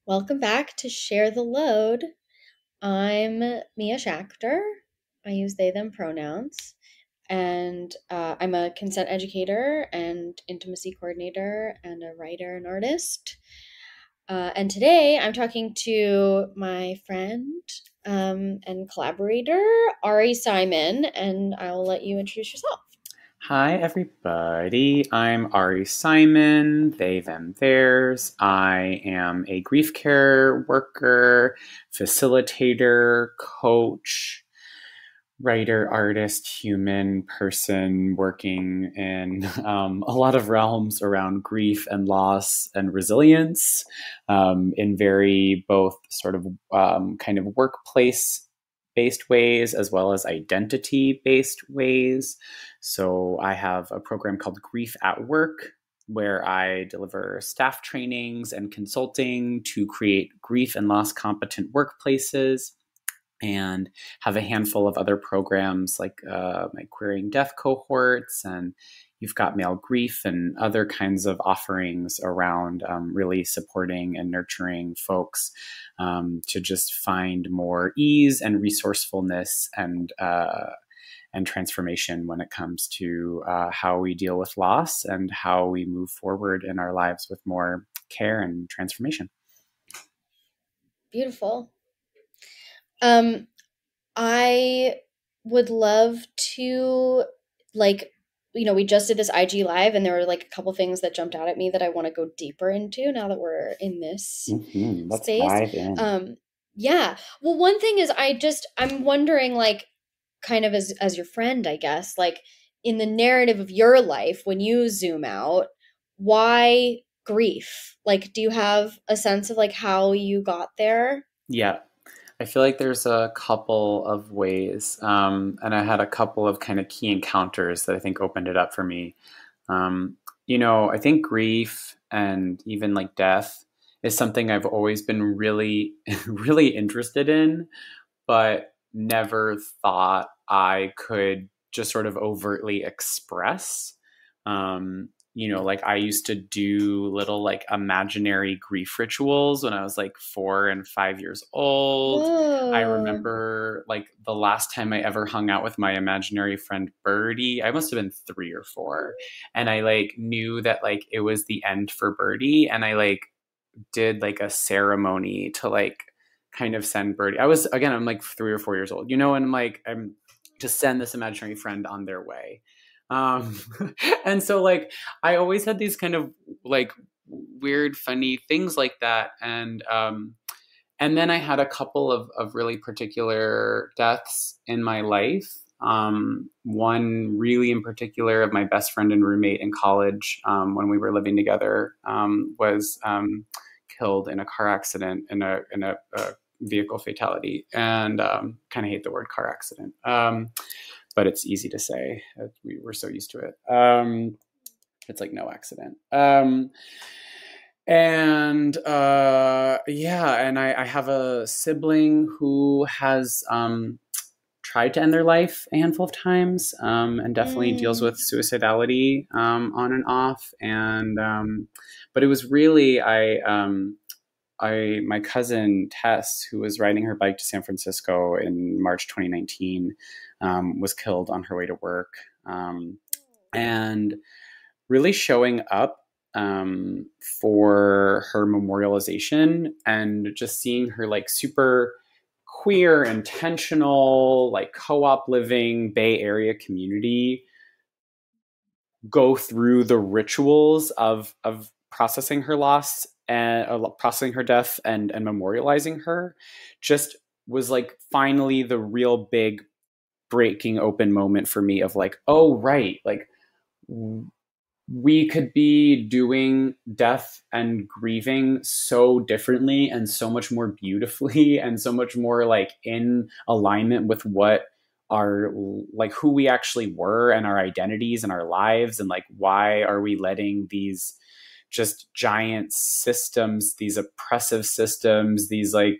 Welcome back to Share the Load. I'm Mia Schachter. I use they, them pronouns. And I'm a consent educator and intimacy coordinator and a writer and artist. And today I'm talking to my friend and collaborator, Ari Simon, and I'll let you introduce yourself. Hi, everybody. I'm Ari Simon, they, them, theirs. I am a grief care worker, facilitator, coach, writer, artist, human person working in a lot of realms around grief and loss and resilience in very both sort of kind of workplace based ways as well as identity based ways. So I have a program called Grief at Work, where I deliver staff trainings and consulting to create grief and loss competent workplaces, and have a handful of other programs like my Queering Death cohorts, and You've Got Male Grief, and other kinds of offerings around really supporting and nurturing folks to just find more ease and resourcefulness and transformation when it comes to how we deal with loss and how we move forward in our lives with more care and transformation. Beautiful. I would love to we just did this IG live and there were like a couple things that jumped out at me that I want to go deeper into now that we're in this Let's space. dive in. Yeah. Well, one thing is I'm wondering, like, kind of as your friend, I guess, like in the narrative of your life, when you zoom out, why grief? Like, do you have a sense of like how you got there? Yeah, I feel like there's a couple of ways, and I had a couple of kind of key encounters that I think opened it up for me. I think grief and even like death is something I've always been really, really interested in, but never thought I could just sort of overtly express. Like I used to do little like imaginary grief rituals when I was like 4 and 5 years old. I Whoa. remember like the last time I ever hung out with my imaginary friend Birdie, I must have been 3 or 4. And I like knew that like it was the end for Birdie. And I like did like a ceremony to like kind of send Birdie. I'm like 3 or 4 years old, and I'm to send this imaginary friend on their way. Um, and so like I always had these kind of like weird, funny things like that. And then I had a couple of really particular deaths in my life. One really in particular of my best friend and roommate in college, when we were living together, was killed in a car accident, in a vehicle fatality, and kind of hate the word car accident, but it's easy to say. We were so used to it. It's like no accident. And I have a sibling who has tried to end their life a handful of times, and definitely deals with suicidality on and off. But it was really my cousin Tess, who was riding her bike to San Francisco in March 2019, was killed on her way to work, and really showing up for her memorialization, and just seeing her like super queer, intentional, like co-op living Bay Area community go through the rituals of processing her loss and processing her death and memorializing her, just was like finally the real big breaking open moment for me of like, oh right, like we could be doing death and grieving so differently and so much more beautifully and so much more like in alignment with what our like who we actually were and our identities and our lives, and like why are we letting these just giant systems, these oppressive systems, these like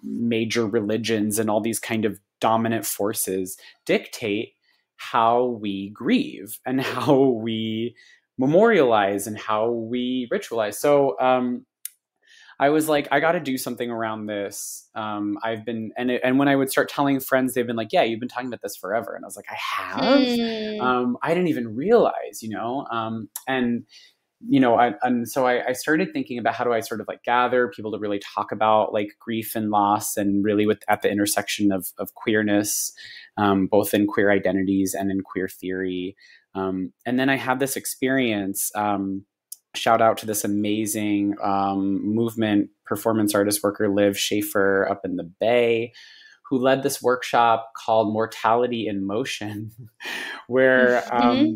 major religions and all these kind of dominant forces dictate how we grieve and how we memorialize and how we ritualize. So I was like, I got to do something around this. I've been, and when I would start telling friends, they've been like, yeah, you've been talking about this forever. And I was like, I have? Hmm. I didn't even realize, and and so I started thinking about how do I sort of like gather people to really talk about like grief and loss, and really with at the intersection of queerness, both in queer identities and in queer theory. And then I had this experience. Shout out to this amazing movement performance artist worker, Liv Schaefer, up in the Bay, who led this workshop called Mortality in Motion, where Hmm.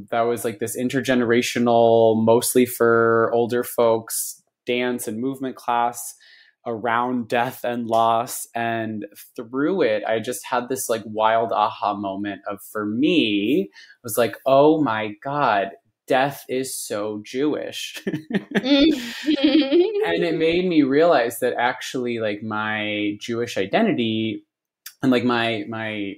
that was like this intergenerational, mostly for older folks, dance and movement class around death and loss. And through it, I just had this like wild aha moment of, for me, was like, oh my God, death is so Jewish. And it made me realize that actually like my Jewish identity and like my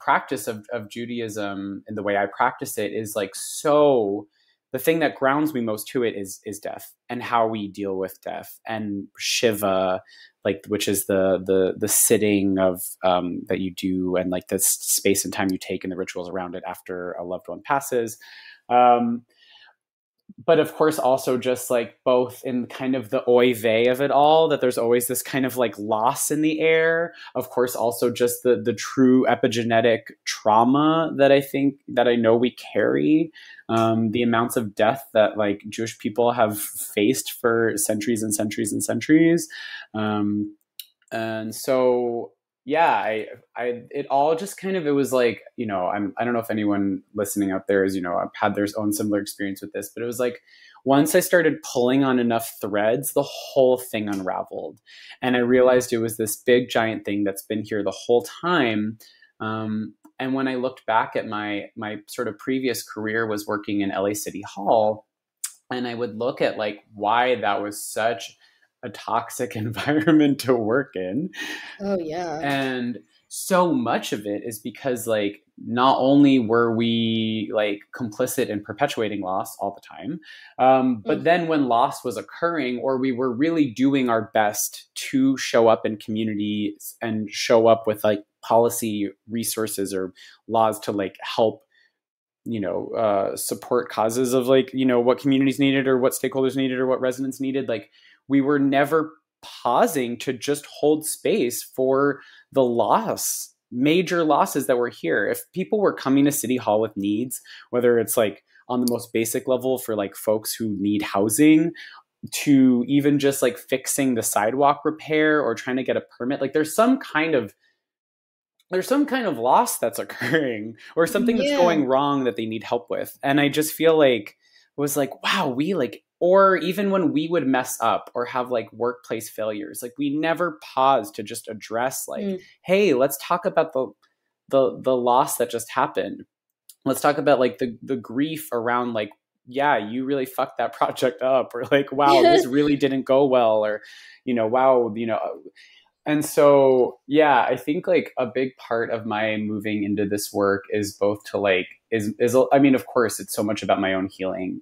practice of Judaism and the way I practice it is like, so the thing that grounds me most to it is death and how we deal with death, and Shiva, like, which is the sitting of that you do, and like the space and time you take and the rituals around it after a loved one passes. um, but of course also just like both in kind of the oy vey of it all, that there's always this kind of like loss in the air. Of course also just the true epigenetic trauma that I think that I know we carry, the amounts of death that like Jewish people have faced for centuries and centuries and centuries. um, and so yeah, it all just kind of, it was like, I don't know if anyone listening out there is, I've had their own similar experience with this, but it was like once I started pulling on enough threads, the whole thing unraveled, and I realized it was this big giant thing that's been here the whole time. And when I looked back at my sort of previous career, was working in LA City Hall, and I would look at like why that was such a toxic environment to work in. Oh yeah. And so much of it is because like not only were we like complicit in perpetuating loss all the time, but Mm. then when loss was occurring, or we were really doing our best to show up in communities and show up with like policy resources or laws to like help, support causes of like, what communities needed or what stakeholders needed or what residents needed, like we were never pausing to just hold space for the loss, major losses that were here. If people were coming to City Hall with needs, whether it's like on the most basic level for like folks who need housing, to even just like fixing the sidewalk repair or trying to get a permit, like there's some kind of loss that's occurring, or something that's Yeah. going wrong that they need help with. And I just feel like was like, wow, we like, or even when we would mess up or have like workplace failures, like we never pause to just address like, Mm. hey, let's talk about the loss that just happened. Let's talk about like the grief around like, yeah, you really fucked that project up, or like, wow, this really didn't go well, or wow, and so, yeah, I think like a big part of my moving into this work is both to like, I mean, of course, it's so much about my own healing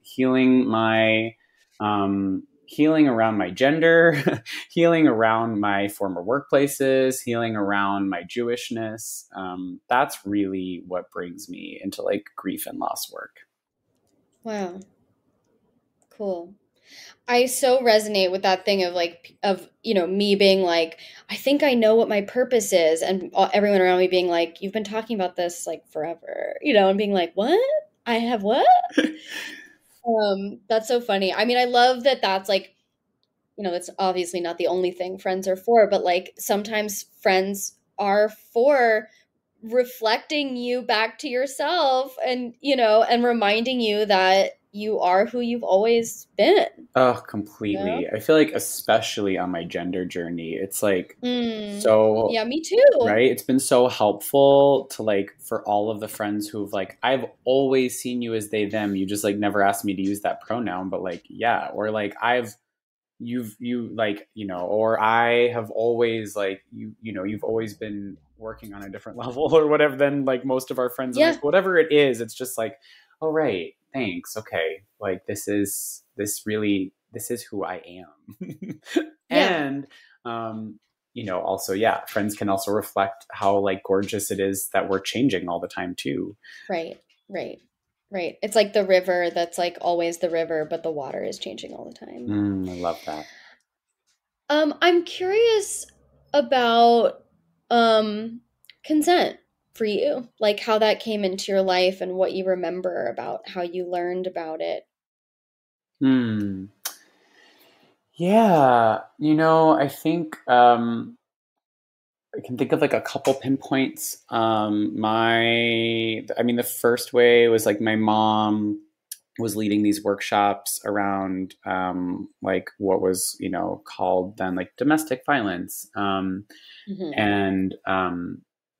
around my gender, healing around my former workplaces, healing around my Jewishness. That's really what brings me into like grief and loss work. Wow. Cool. I so resonate with that thing of like of me being like, I think I know what my purpose is, and everyone around me being like, you've been talking about this like forever, and being like, what? I have what? That's so funny. I mean, I love that that's like, it's obviously not the only thing friends are for, but like sometimes friends are for reflecting you back to yourself, and and reminding you that you are who you've always been. Oh, You know? completely. I feel like especially on my gender journey, it's like Mm. so Yeah, me too. right? It's been so helpful to like for all of the friends who've like, I've always seen you as they them. You just like never asked me to use that pronoun, but like yeah, or like you like, or I have always like you've always been working on a different level or whatever than like most of our friends in high Yeah. school. Whatever it is, it's just like, oh right, thanks. Okay. Like this this is who I am. Yeah. And, also, yeah, friends can also reflect how like gorgeous it is that we're changing all the time too. Right. Right. Right. It's like the river that's like always the river, but the water is changing all the time. I love that. I'm curious about um consent for you, like how that came into your life and what you remember about how you learned about it. Hmm. Yeah, I think I can think of like a couple pinpoints. The first way was like my mom was leading these workshops around like what was called then like domestic violence, Hmm. and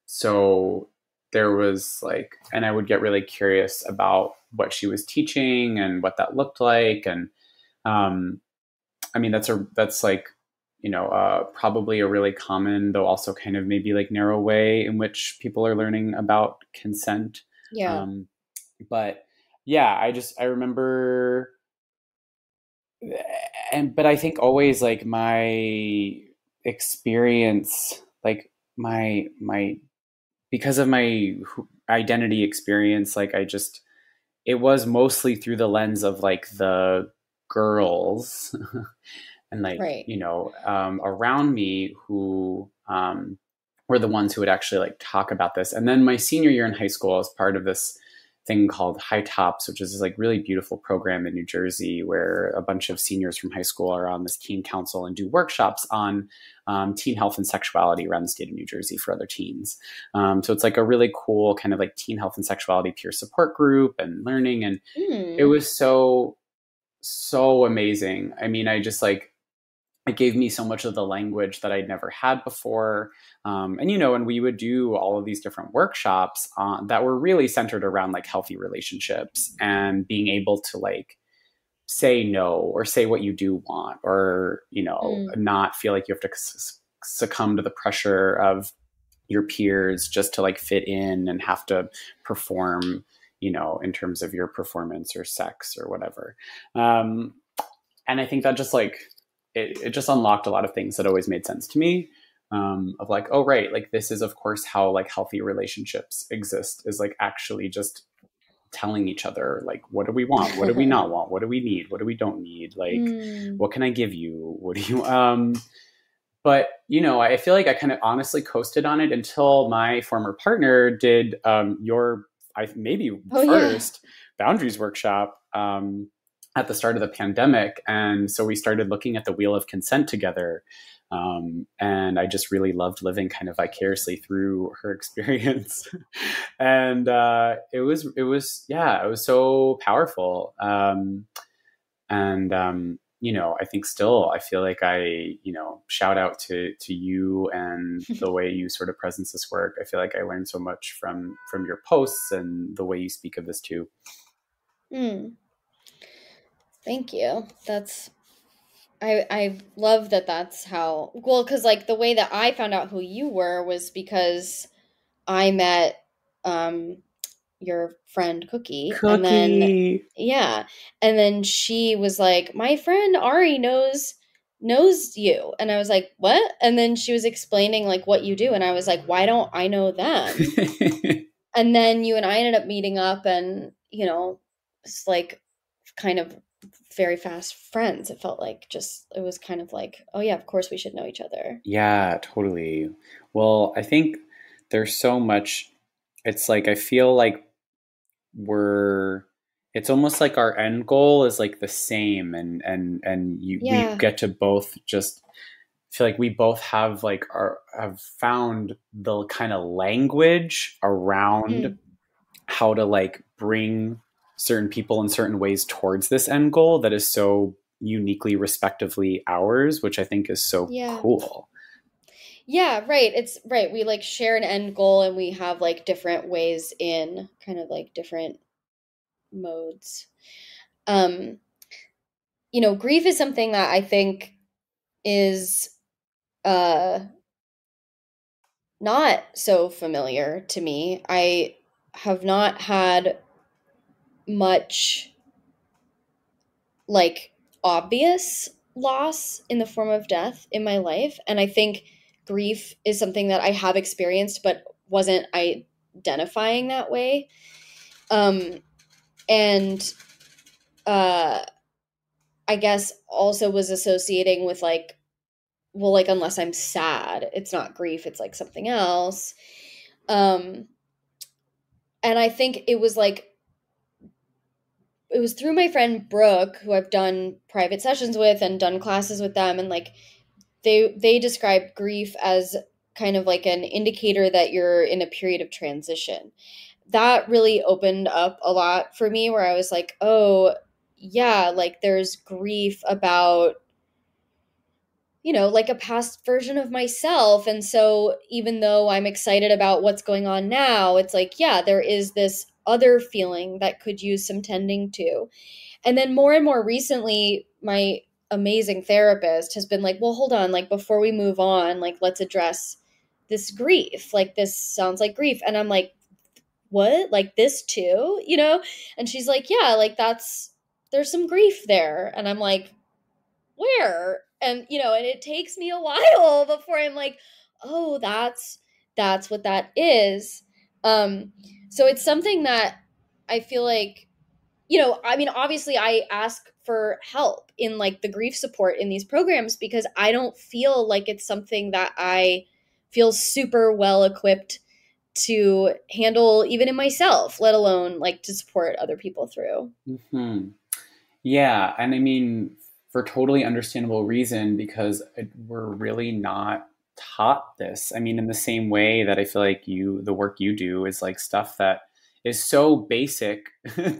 so there was like, and I would get really curious about what she was teaching and what that looked like, and um, that's like probably a really common, though also kind of maybe like narrow way in which people are learning about consent. Yeah. Um, but yeah, I remember, but I think always like my experience, like my because of my identity experience, like it was mostly through the lens of like the girls and like Right. around me who were the ones who would actually like talk about this. And then my senior year in high school, I was part of this thing called High Tops, which is this like really beautiful program in New Jersey where a bunch of seniors from high school are on this teen council and do workshops on teen health and sexuality around the state of New Jersey for other teens. So it's like a really cool kind of like teen health and sexuality peer support group and learning. And it Mm. was so amazing. I mean, I just like, it gave me so much of the language that I'd never had before. And we would do all of these different workshops that were really centered around like healthy relationships and being able to like say no or say what you do want, or, Mm. not feel like you have to succumb to the pressure of your peers just to like fit in and have to perform, in terms of your performance or sex or whatever. Um, and I think that just like it just unlocked a lot of things that always made sense to me. Of like, oh right, like this is of course how like healthy relationships exist, is like actually just telling each other like, what do we want, what do we not want, what do we need, what do we don't need, like Mm. what can I give you, what do you but I feel like I kind of honestly coasted on it until my former partner did your I maybe Oh yeah. first boundaries workshop at the start of the pandemic, and so we started looking at the wheel of consent together. And I just really loved living kind of vicariously through her experience, and yeah, it was so powerful. And I think still I feel like shout out to you and the way you sort of presence this work. I feel like I learned so much from your posts and the way you speak of this too. Mm. Thank you. I love that that's how, well, because like the way that I found out who you were was because I met um your friend Cookie, and then Cookie. yeah, and then she was like, my friend Ari knows you, and I was like, what? And then she was explaining like what you do, and I was like, why don't I know them? And then you and I ended up meeting up, and it's like kind of very fast friends. It felt like, just it was kind of like, oh yeah, of course we should know each other. Yeah, totally. Well, I think there's so much. It's like I feel like we're it's almost like our end goal is like the same, we Yeah. get to both just feel like we both have found the kind of language around Mm. how to like bring certain people in certain ways towards this end goal that is so uniquely respectively ours, which I think is so Yeah. cool. Yeah, right. It's right. We like share an end goal, and we have like different ways in, kind of like different modes. Um, grief is something that I think is uh not so familiar to me. I have not had much like obvious loss in the form of death in my life. And I think grief is something that I have experienced, but wasn't identifying that way. And I guess also was associating with like, well, like, unless I'm sad, it's not grief, it's like something else. Um, and I think it was like, it was through my friend Brooke, who I've done private sessions with and done classes with them. And like, they describe grief as kind of like an indicator that you're in a period of transition. That really opened up a lot for me, where I was like, oh, yeah, like there's grief about, like a past version of myself. And so even though I'm excited about what's going on now, it's like, yeah, there is this other feeling that could use some tending to. And then more and more recently, my amazing therapist has been like, well, hold on, like before we move on, like let's address this grief. Like this sounds like grief. And I'm like, what? Like this too, And she's like, yeah, like there's some grief there. And I'm like, where? And and it takes me a while before I'm like, oh, that's what that is. So it's something that I feel like, I mean, obviously I ask for help in like the grief support in these programs, because I don't feel like it's something that I feel super well equipped to handle even in myself, let alone like to support other people through. Mm-hmm. Yeah. And I mean, for totally understandable reason, because we're really not taught this. I mean, in the same way that I feel like the work you do is like stuff that is so basic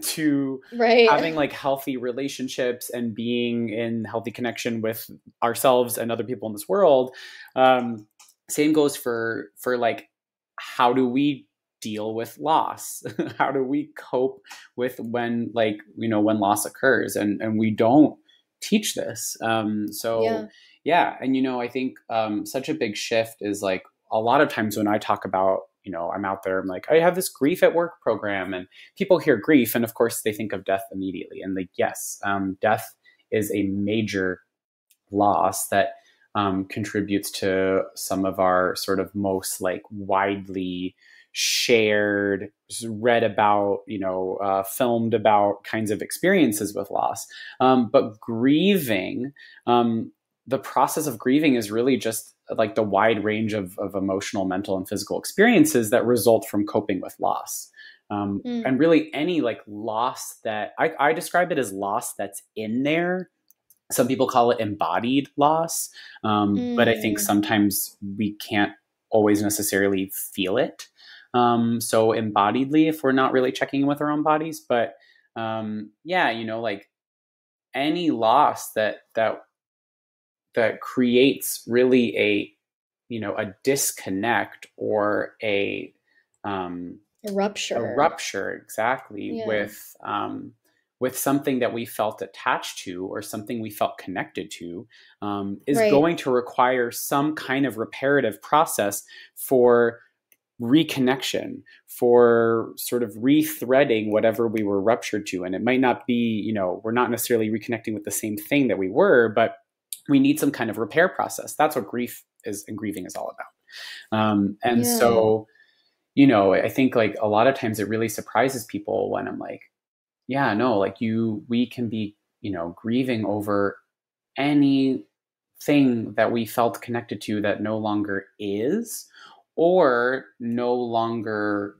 to Right. having like healthy relationships and being in healthy connection with ourselves and other people in this world. Same goes for like, how do we deal with loss? How do we cope with when, like, when loss occurs, and we don't teach this. So Yeah. yeah. And I think such a big shift is like, a lot of times when I talk about, I'm out there, I'm like, I have this grief at work program, and people hear grief and of course they think of death immediately. And like, yes, death is a major loss that contributes to some of our sort of most like widely shared, read about, filmed about kinds of experiences with loss. But grieving, the process of grieving is really just like the wide range of emotional, mental, and physical experiences that result from coping with loss. Mm. And really any like loss that I describe it as loss that's in there. Some people call it embodied loss, but I think Mm. sometimes we can't always necessarily feel it so embodiedly if we're not really checking in with our own bodies. But yeah, like any loss that creates really a disconnect or A a rupture. rupture, exactly, Yeah. with something that we felt attached to or something we felt connected to, is Right. going to require some kind of reparative process for reconnection, for sort of rethreading whatever we were ruptured to. And it might not be, we're not necessarily reconnecting with the same thing that we were, but we need some kind of repair process. That's what grief is and grieving is all about. And Yeah. so, I think like a lot of times it really surprises people when I'm like, yeah, no, like we can be, grieving over anything that we felt connected to that no longer is, or no longer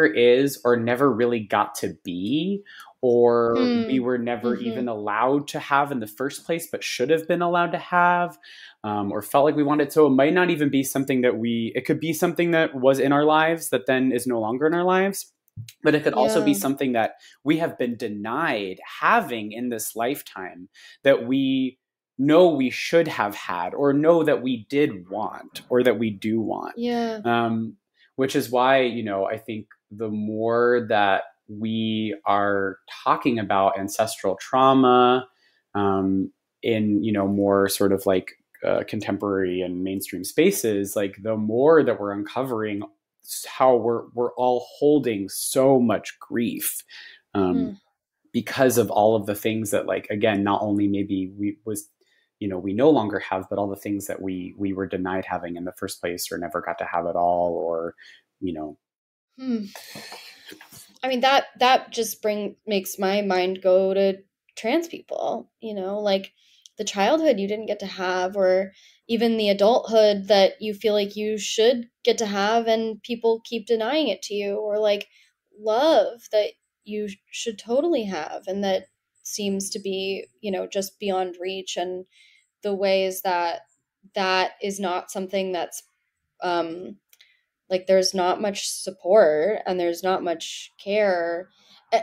is, or never really got to be, or we Hmm. were never Mm-hmm. even allowed to have in the first place but should have been allowed to have, or felt like we wanted. So it might not even be something that it could be something that was in our lives that then is no longer in our lives, but it could also be Yeah. something that we have been denied having in this lifetime, that we know we should have had, or know that we did want, or that we do want. Yeah. um, which is why, I think the more that we are talking about ancestral trauma, in, more sort of like contemporary and mainstream spaces, like the more that we're uncovering how we're all holding so much grief, Hmm. because of all of the things that, like, again, not only maybe we no longer have, but all the things that we were denied having in the first place, or never got to have at all, or, you know. Hmm. I mean, that just makes my mind go to trans people, like the childhood you didn't get to have, or even the adulthood that you feel like you should get to have and people keep denying it to you, or like love that you should totally have and that seems to be, just beyond reach, and the ways that that is not something that's um like there's not much support and there's not much care,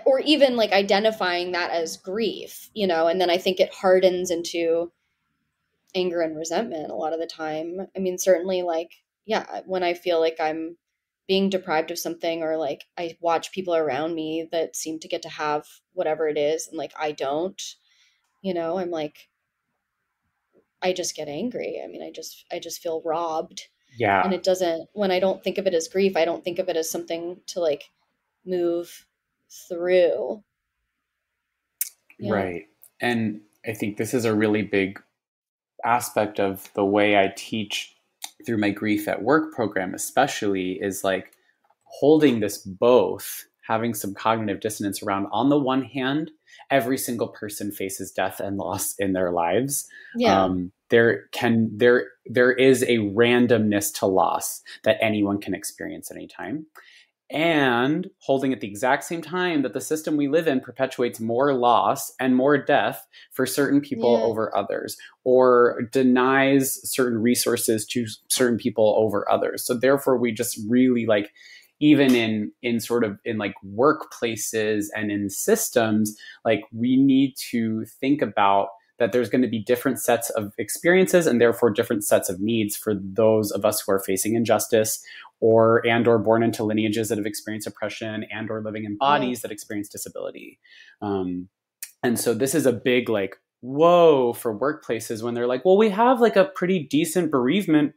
or even like identifying that as grief, and then I think it hardens into anger and resentment a lot of the time. I mean, certainly, like, yeah, when I feel like I'm being deprived of something, or like I watch people around me that seem to get to have whatever it is and like I don't, I'm like, I just get angry. I mean, I just feel robbed. And Yeah. it doesn't, when I don't think of it as grief, I don't think of it as something to like move through. Yeah. Right. And I think this is a really big aspect of the way I teach through my grief at work program, especially, is like holding this both, having some cognitive dissonance around, on the one hand, every single person faces death and loss in their lives. Yeah. There is a randomness to loss that anyone can experience anytime, and holding at the exact same time that the system we live in perpetuates more loss and more death for certain people Yeah. over others, or denies certain resources to certain people over others. So therefore, we just really, like, even in sort of in like workplaces and in systems, like, we need to think about that there's going to be different sets of experiences and therefore different sets of needs for those of us who are facing injustice, or born into lineages that have experienced oppression, and or living in Yeah. bodies that experience disability. And so this is a big, like, whoa for workplaces when they're like, well, we have like a pretty decent bereavement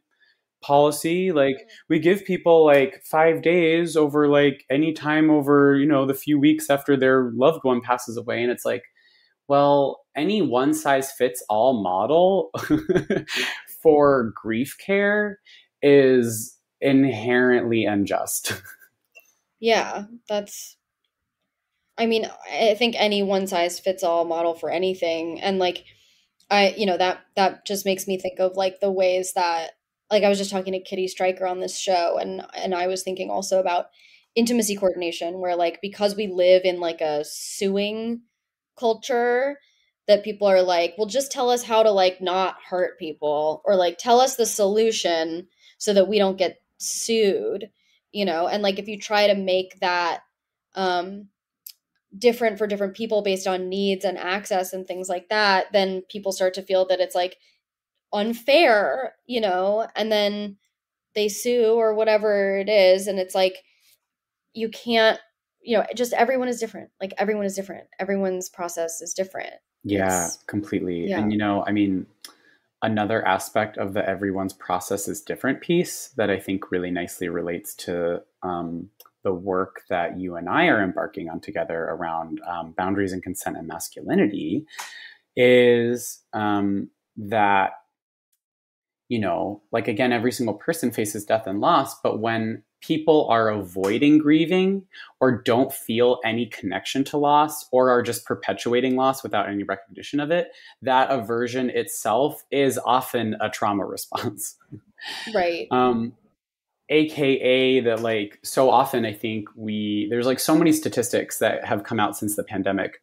policy. Like, we give people like 5 days over like any time over, the few weeks after their loved one passes away. And it's like, well, any one size fits all model for grief care is inherently unjust. Yeah. I mean, I think any one size fits all model for anything. And like, that just makes me think of like the ways that, like, I was just talking to Kitty Stryker on this show, and I was thinking also about intimacy coordination, where like because we live in like a suing culture, that people are like, well, just tell us how to like not hurt people, or like tell us the solution so that we don't get sued, and like if you try to make that um different for different people based on needs and access and things like that, then people start to feel that it's like unfair, and then they sue or whatever it is. And it's like, you can't, just everyone is different. Like everyone is different. Everyone's process is different. Yeah, It's, completely. yeah. And, I mean, another aspect of the everyone's process is different piece that I think really nicely relates to the work that you and I are embarking on together around boundaries and consent and masculinity, is that, like, again, every single person faces death and loss, but when people are avoiding grieving, or don't feel any connection to loss, or are just perpetuating loss without any recognition of it, that aversion itself is often a trauma response. Right. AKA that, like, so often I think there's like so many statistics that have come out since the pandemic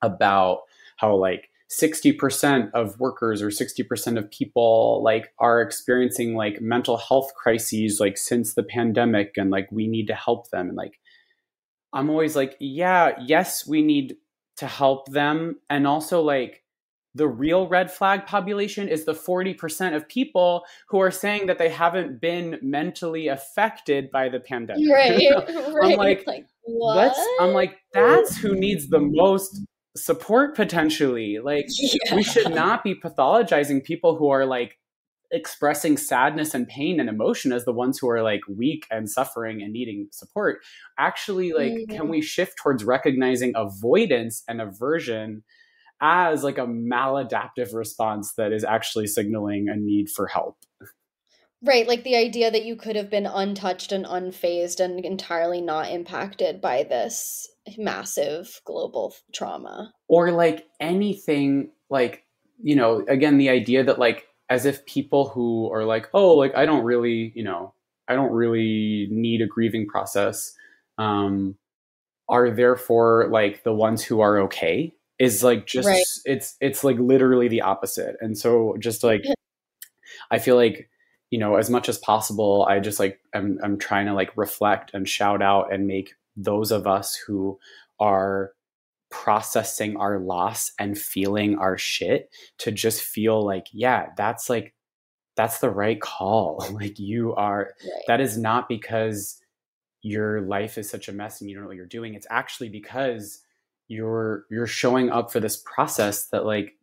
about how like 60% of workers, or 60% of people, like, are experiencing like mental health crises like since the pandemic, and like we need to help them. And like, I'm always like, yeah, yes, we need to help them. And also, like, the real red flag population is the 40% of people who are saying that they haven't been mentally affected by the pandemic. Right. I'm Right. like, Like, what? that's who needs the most support potentially. Like, we should Yeah. not be pathologizing people who are like expressing sadness and pain and emotion as the ones who are like weak and suffering and needing support. Actually, like, can Mhm. we shift towards recognizing avoidance and aversion as like a maladaptive response that is actually signaling a need for help? Right, like the idea that you could have been untouched and unfazed and entirely not impacted by this massive global trauma. Or like anything, like, again, the idea that like, as if people who are like, oh, like, I don't really, I don't really need a grieving process, um are therefore like the ones who are okay, is like, Right. just it's like literally the opposite. And so just like, I feel like, as much as possible, I just like, I'm trying to like reflect and shout out and make those of us who are processing our loss and feeling our shit to just feel like, yeah, that's the right call. Like, you are, Right. that is not because your life is such a mess and you don't know what you're doing. It's actually because you're showing up for this process that like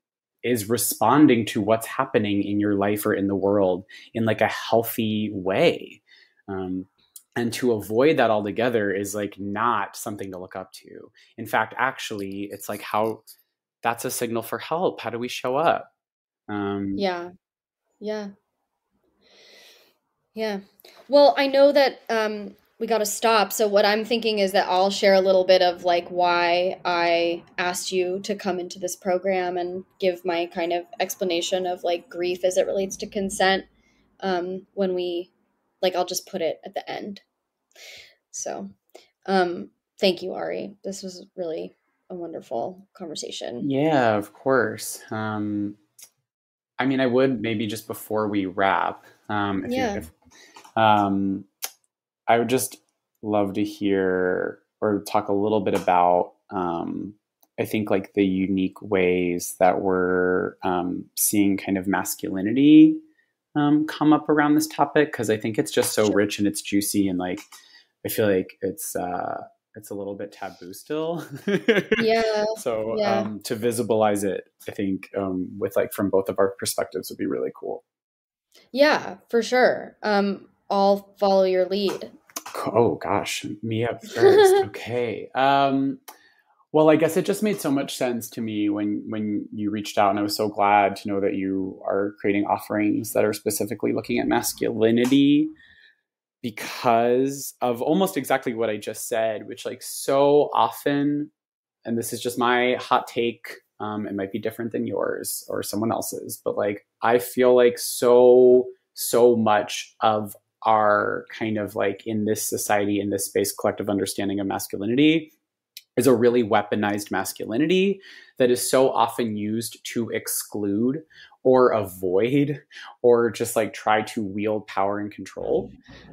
is responding to what's happening in your life or in the world in like a healthy way. um, and to avoid that altogether is like not something to look up to. In fact, actually, it's like, how, that's a signal for help. How do we show up? um, Yeah. Yeah. Yeah. Well, I know that we got to stop. So what I'm thinking is that I'll share a little bit of like why I asked you to come into this program and give my kind of explanation of like grief as it relates to consent. When we like, I'll just put it at the end. So, thank you, Ari. This was really a wonderful conversation. yeah, of course. I mean, I would maybe just before we wrap, if you Yeah. if I would just love to hear or talk a little bit about, I think, like the unique ways that we're seeing kind of masculinity come up around this topic, because I think it's just so Sure. rich and it's juicy, and like, I feel like it's a little bit taboo still. Yeah. So Yeah. to visibilize it, I think, with like from both of our perspectives, would be really cool. Yeah, for sure. I'll follow your lead. Oh gosh, me up first. Okay. Well, I guess it just made so much sense to me when you reached out, and I was so glad to know that you are creating offerings that are specifically looking at masculinity, because of almost exactly what I just said, which like so often, and this is just my hot take, it might be different than yours or someone else's, but like, I feel like so much of our kind of like, in this society, in this space, collective understanding of masculinity is a really weaponized masculinity that is so often used to exclude or avoid or just like try to wield power and control,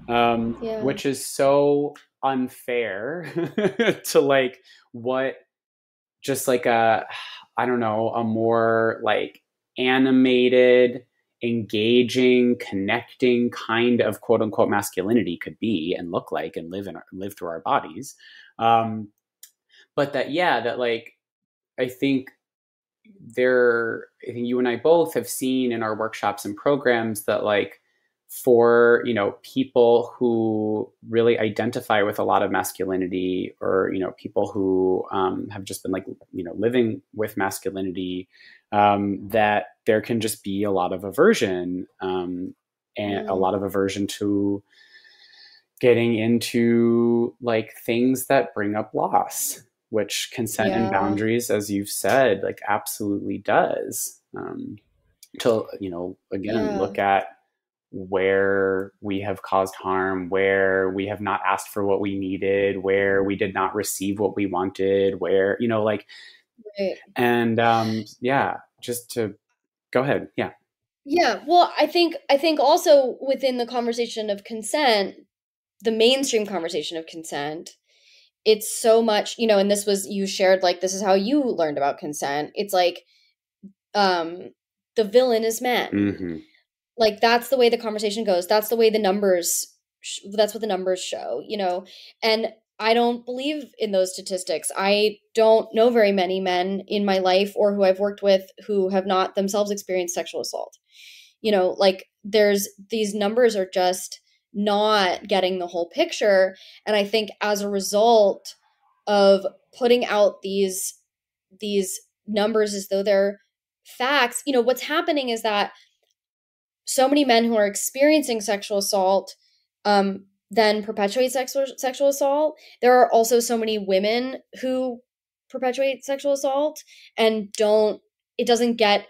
Yeah. which is so unfair to like what, just like a, I don't know, a more like animated, engaging, connecting kind of quote unquote masculinity could be and look like and live through our bodies. But that, yeah, that like, I think I think you and I both have seen in our workshops and programs that like, for people who really identify with a lot of masculinity, or people who have just been like living with masculinity, that there can just be a lot of aversion, and a Mm, lot of aversion to getting into like things that bring up loss, which consent and yeah. boundaries, as you've said, like absolutely does. To again, Yeah. look at where we have caused harm, where we have not asked for what we needed, where we did not receive what we wanted, where like, Right. and yeah, just to go ahead, yeah. Yeah. Well, I think also within the conversation of consent, the mainstream conversation of consent, it's so much, and this was you shared like this is how you learned about consent. It's like um the villain is men. Mm-hmm. Like that's the way the conversation goes. That's the way the numbers that's what the numbers show. And I don't believe in those statistics. I don't know very many men in my life or who I've worked with who have not themselves experienced sexual assault. like there's these numbers are just not getting the whole picture. And I think as a result of putting out these numbers as though they're facts, what's happening is that so many men who are experiencing sexual assault then perpetuate sexual assault. There are also so many women who perpetuate sexual assault and it doesn't get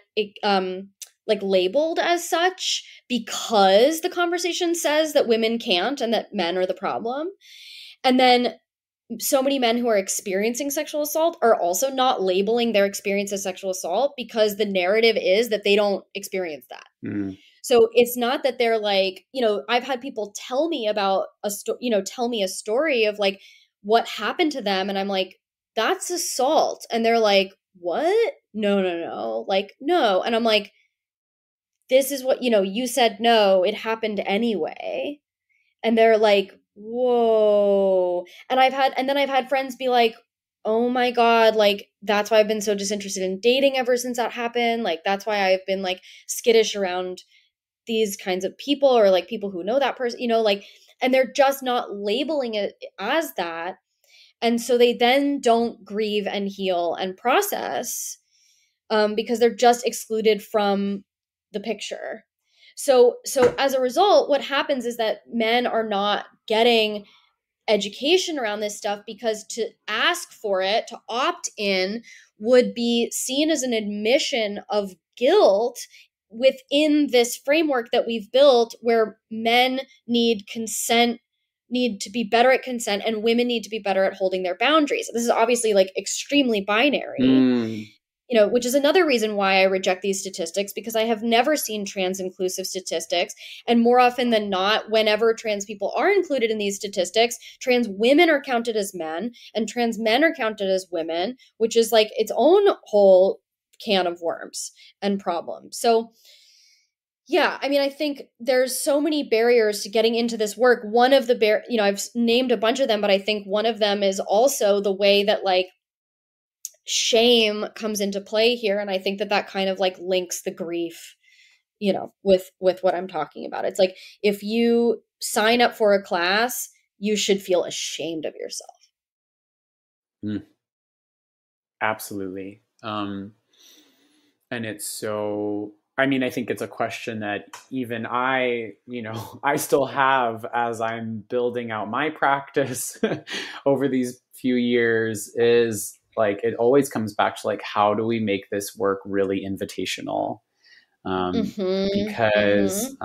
like labeled as such because the conversation says that women can't and that men are the problem. And then so many men who are experiencing sexual assault are also not labeling their experience as sexual assault because the narrative is that they don't experience that. Mm. So it's not that they're like, I've had people tell me about tell me a story of like what happened to them. And I'm like, that's assault. And they're like, what? No, no, no. Like, no. And I'm like, this is what, you said no, it happened anyway. And they're like, whoa. And then I've had friends be like, oh my God, like that's why I've been so disinterested in dating ever since that happened. Like that's why I've been like skittish around these kinds of people or like people who know that person, like, and they're just not labeling it as that. And so they then don't grieve and heal and process because they're just excluded from the picture. So as a result, what happens is that men are not getting education around this stuff because to ask for it, to opt in, would be seen as an admission of guilt within this framework that we've built where men need to be better at consent and women need to be better at holding their boundaries. This is obviously like extremely binary, Mm. which is another reason why I reject these statistics, because I have never seen trans inclusive statistics. And more often than not, whenever trans people are included in these statistics, trans women are counted as men and trans men are counted as women, which is like its own whole can of worms and problem. So yeah, I mean, I think there's so many barriers to getting into this work. One of the I've named a bunch of them, but I think one of them is also the way that like shame comes into play here. And I think that kind of like links the grief, with what I'm talking about. It's like, if you sign up for a class, you should feel ashamed of yourself. Mm. Absolutely. And it's so, I mean, I think it's a question that even I still have as I'm building out my practice over these few years, is like, it always comes back to like, how do we make this work really invitational? Because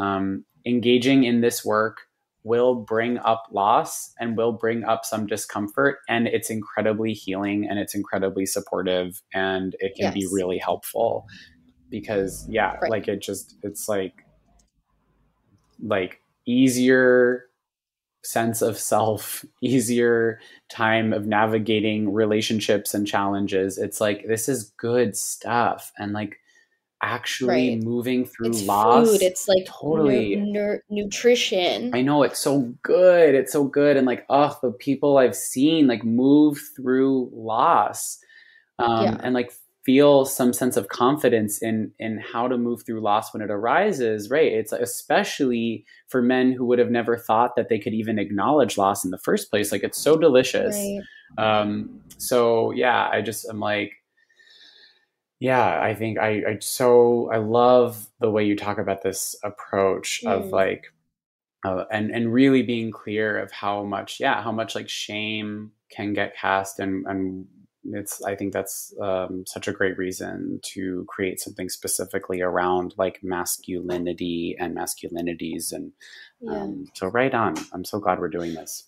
engaging in this work will bring up loss and will bring up some discomfort, and it's incredibly healing and it's incredibly supportive and it can be Yes. really helpful because Right. like it's like easier sense of self, easier time of navigating relationships and challenges. It's like, this is good stuff. And like actually Right. moving through It's food. loss, It's like totally. nutrition. I know, it's so good. It's so good. And like, oh, the people I've seen like move through loss, Yeah. and like feel some sense of confidence in how to move through loss when it arises, right? It's like, especially for men who would have never thought that they could even acknowledge loss in the first place. Like, it's so delicious. Right. So yeah, I'm like, yeah, I think I love the way you talk about this approach of Mm. like, and really being clear of how much like shame can get cast, and I think that's such a great reason to create something specifically around like masculinity and masculinities, and Yeah. so right on. I'm so glad we're doing this.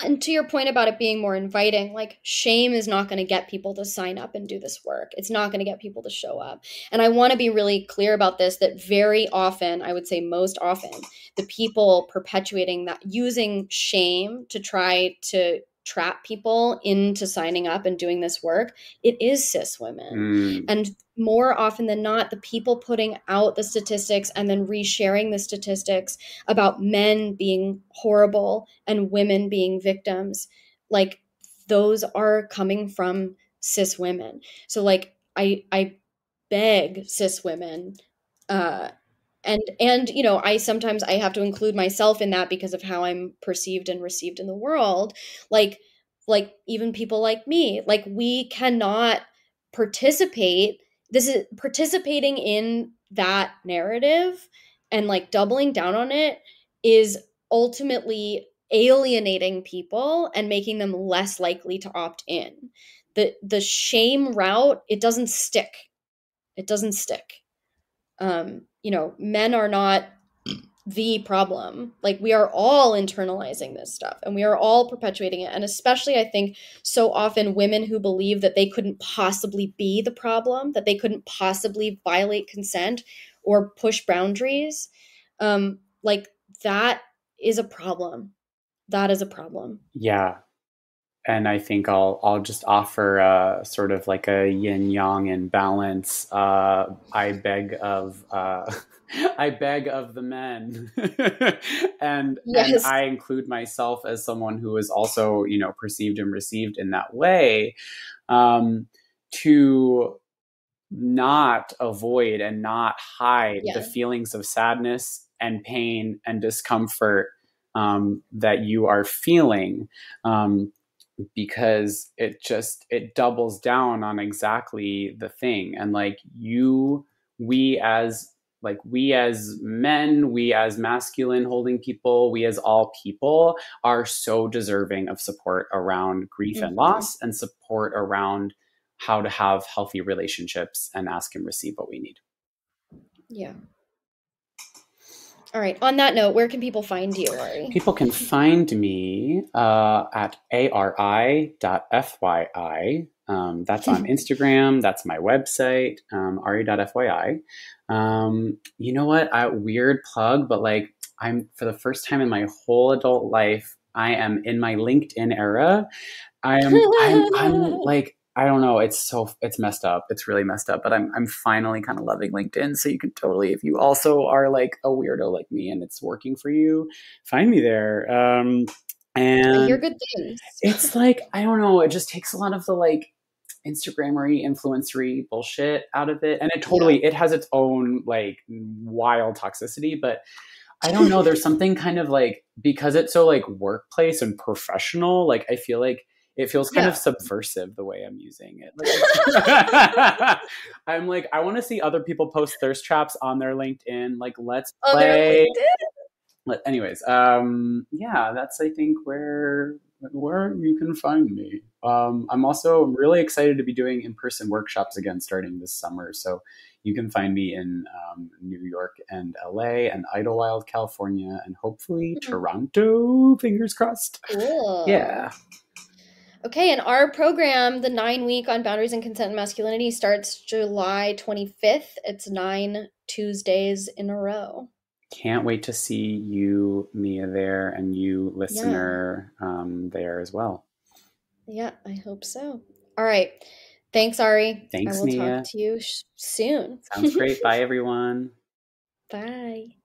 And to your point about it being more inviting, like shame is not going to get people to sign up and do this work. It's not going to get people to show up. And I want to be really clear about this, that very often, I would say most often, the people perpetuating that, using shame to try to trap people into signing up and doing this work, it is cis women. Mm. And more often than not, the people putting out the statistics and then resharing the statistics about men being horrible and women being victims, like those are coming from cis women. So like I beg cis women, uh And you know, I have to include myself in that because of how I'm perceived and received in the world. like like even people like me, like we cannot participate. This is participating in that narrative, and like doubling down on it is ultimately alienating people and making them less likely to opt in. The shame route, it doesn't stick. It doesn't stick. You know, men are not the problem. Like, we are all internalizing this stuff and we are all perpetuating it. And especially, I think, so often women who believe that they couldn't possibly be the problem, that they couldn't possibly violate consent or push boundaries. Like, that is a problem. That is a problem. Yeah. And I think I'll just offer sort of like a yin yang imbalance. I beg of I beg of the men, and Yes. I include myself as someone who is also, you know, perceived and received in that way, um, to not avoid and not hide the Yeah. feelings of sadness and pain and discomfort that you are feeling. Because it doubles down on exactly the thing. And like we as men, we as masculine holding people, we as all people are so deserving of support around grief and Mm-hmm. loss, and support around how to have healthy relationships and ask and receive what we need. Yeah. All right. On that note, where can people find you, Ari? People can find me at ari.fyi. That's on Instagram. That's my website, ari.fyi. You know what? Weird plug, but like I'm for the first time in my whole adult life, I am in my LinkedIn era. I'm like, I don't know. It's messed up. It's really messed up. But I'm finally kind of loving LinkedIn. So you can totally, if you also are like a weirdo like me and it's working for you, find me there. I hear And good things. it's like, I don't know. It just takes a lot of the like Instagramery, influencery bullshit out of it, and Yeah. it has its own like wild toxicity, but I don't know. There's something kind of like, because it's so like workplace and professional, like I feel like it feels kind of Yeah. subversive the way I'm using it. Like, I'm like, I want to see other people post thirst traps on their LinkedIn. Like, let's Other play. LinkedIn. Anyways, yeah, that's I think where you can find me. I'm also really excited to be doing in-person workshops again starting this summer. So you can find me in New York and LA and Idlewild, California, and hopefully Hmm. Toronto. Fingers crossed. Cool. Yeah, Okay, and our program, the 9 week on boundaries and consent and masculinity, starts July 25th. It's 9 Tuesdays in a row. can't wait to see you, Mia, there, and you, Yeah. listener, there as well. Yeah, I hope so. All right. Thanks, Ari. I Thanks, will talk Mia. to you soon. Sounds great. Bye, everyone. Bye.